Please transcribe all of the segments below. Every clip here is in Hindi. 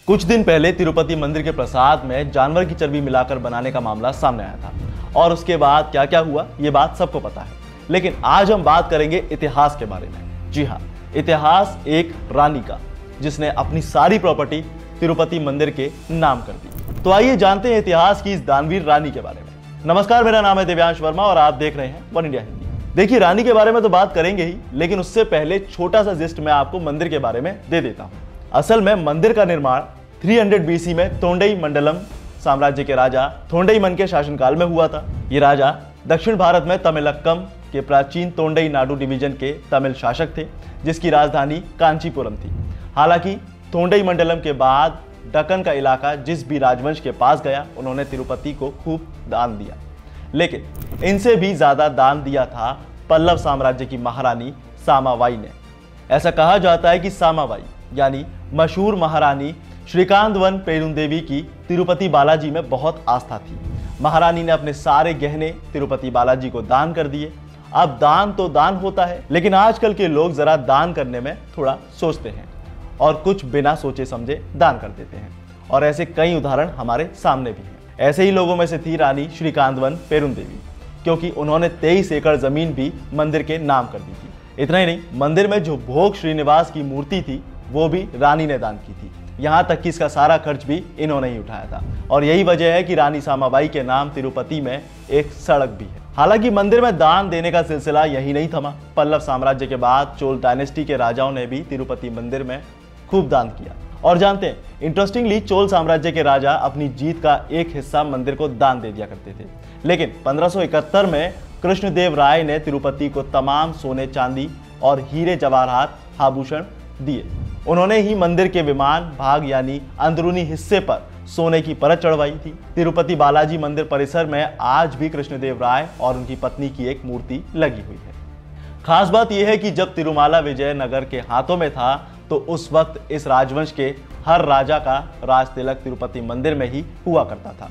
कुछ दिन पहले तिरुपति मंदिर के प्रसाद में जानवर की चर्बी मिलाकर बनाने का मामला सामने आया था और उसके बाद क्या क्या हुआ ये बात सबको पता है। लेकिन आज हम बात करेंगे इतिहास के बारे में। जी हाँ, इतिहास एक रानी का, जिसने अपनी सारी प्रॉपर्टी तिरुपति मंदिर के नाम कर दी। तो आइए जानते हैं इतिहास की इस दानवीर रानी के बारे में। नमस्कार, मेरा नाम है दिव्यांश वर्मा और आप देख रहे हैं वन इंडिया हिंदी। देखिए, रानी के बारे में तो बात करेंगे ही, लेकिन उससे पहले छोटा सा जिस्ट मैं आपको मंदिर के बारे में दे देता हूँ। असल में मंदिर का निर्माण 300 BC में तोंडई मंडलम साम्राज्य के राजा थोंडईमन के शासनकाल में हुआ था। ये राजा दक्षिण भारत में तमिलक्कम के प्राचीन तोंडई नाडु डिवीजन के तमिल शासक थे, जिसकी राजधानी कांचीपुरम थी। हालांकि तोंडई मंडलम के बाद दक्कन का इलाका जिस भी राजवंश के पास गया, उन्होंने तिरुपति को खूब दान दिया। लेकिन इनसे भी ज्यादा दान दिया था पल्लव साम्राज्य की महारानी सामावाई ने। ऐसा कहा जाता है कि सामावाई यानी मशहूर महारानी श्रीकांतवन पेरुदेवी की तिरुपति बालाजी में बहुत आस्था थी। महारानी ने अपने सारे गहने तिरुपति बालाजी को दान कर दिए। अब दान तो दान होता है, लेकिन आजकल के लोग जरा दान करने में थोड़ा सोचते हैं और कुछ बिना सोचे समझे दान कर देते हैं, और ऐसे कई उदाहरण हमारे सामने भी हैं। ऐसे ही लोगों में से थी रानी श्रीकांतवन पेरुदेवी, क्योंकि उन्होंने 23 एकड़ जमीन भी मंदिर के नाम कर दी थी। इतना ही नहीं, मंदिर में जो भोग श्रीनिवास की मूर्ति थी वो भी रानी ने दान की थी। यहाँ तक कि इसका सारा खर्च भी इन्होंने ही उठाया था, और यही वजह है कि रानी सामाबाई के नाम तिरुपति में एक सड़क भी है। हालांकि मंदिर में दान देने का सिलसिला यही नहीं थमा। पल्लव साम्राज्य के बाद चोल डायनेस्टी के राजाओं ने भी तिरुपति मंदिर में खूब दान किया। और जानते हैं, इंटरेस्टिंगली चोल साम्राज्य के राजा अपनी जीत का एक हिस्सा मंदिर को दान दे दिया करते थे। लेकिन 1571 में कृष्णदेव राय ने तिरुपति को तमाम सोने चांदी और हीरे जवाहरात आभूषण दिए। उन्होंने ही मंदिर के विमान भाग यानी अंदरूनी हिस्से पर सोने की परत चढ़वाई थी। तिरुपति बालाजी मंदिर परिसर में आज भी कृष्णदेव राय और उनकी पत्नी की एक मूर्ति लगी हुई है। खास बात यह है कि जब तिरुमाला विजयनगर के हाथों में था, तो उस वक्त इस राजवंश के हर राजा का राज तिलक तिरुपति मंदिर में ही हुआ करता था,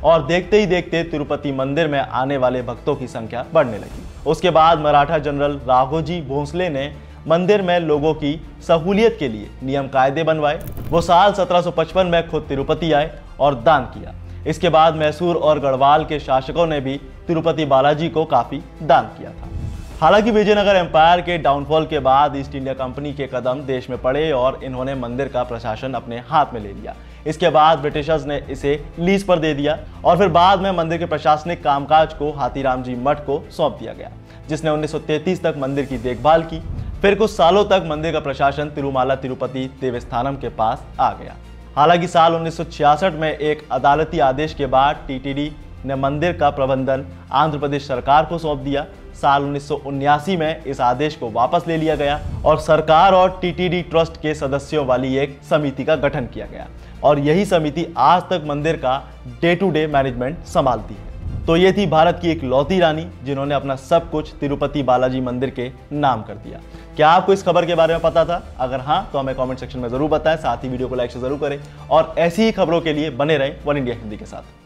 और देखते ही देखते तिरुपति मंदिर में आने वाले भक्तों की संख्या बढ़ने लगी। उसके बाद मराठा जनरल राघोजी भोंसले ने मंदिर में लोगों की सहूलियत के लिए नियम कायदे बनवाए। वो साल 1755 में खुद तिरुपति आए और दान किया। इसके बाद मैसूर और गढ़वाल के शासकों ने भी तिरुपति बालाजी को काफी दान किया था। हालांकि विजयनगर एम्पायर के डाउनफॉल के बाद ईस्ट इंडिया कंपनी के कदम देश में पड़े और इन्होंने मंदिर का प्रशासन अपने हाथ में ले लिया। इसके बाद ब्रिटिशर्स ने इसे लीज पर दे दिया, और फिर बाद में मंदिर के प्रशासनिक कामकाज को हाथीराम जी मठ को सौंप दिया गया, जिसने 1933 तक मंदिर की देखभाल की। फिर कुछ सालों तक मंदिर का प्रशासन तिरुमाला तिरुपति देवस्थानम के पास आ गया। हालांकि साल 1966 में एक अदालती आदेश के बाद टीटीडी ने मंदिर का प्रबंधन आंध्र प्रदेश सरकार को सौंप दिया। साल 1979 में इस आदेश को वापस ले लिया गया और सरकार और टीटीडी ट्रस्ट के सदस्यों वाली एक समिति का गठन किया गया, और यही समिति आज तक मंदिर का डे टू डे मैनेजमेंट संभालती है। तो ये थी भारत की एक लौती रानी, जिन्होंने अपना सब कुछ तिरुपति बालाजी मंदिर के नाम कर दिया। क्या आपको इस खबर के बारे में पता था? अगर हाँ, तो हमें कमेंट सेक्शन में जरूर बताएं। साथ ही वीडियो को लाइक से जरूर करें, और ऐसी ही खबरों के लिए बने रहें वन इंडिया हिंदी के साथ।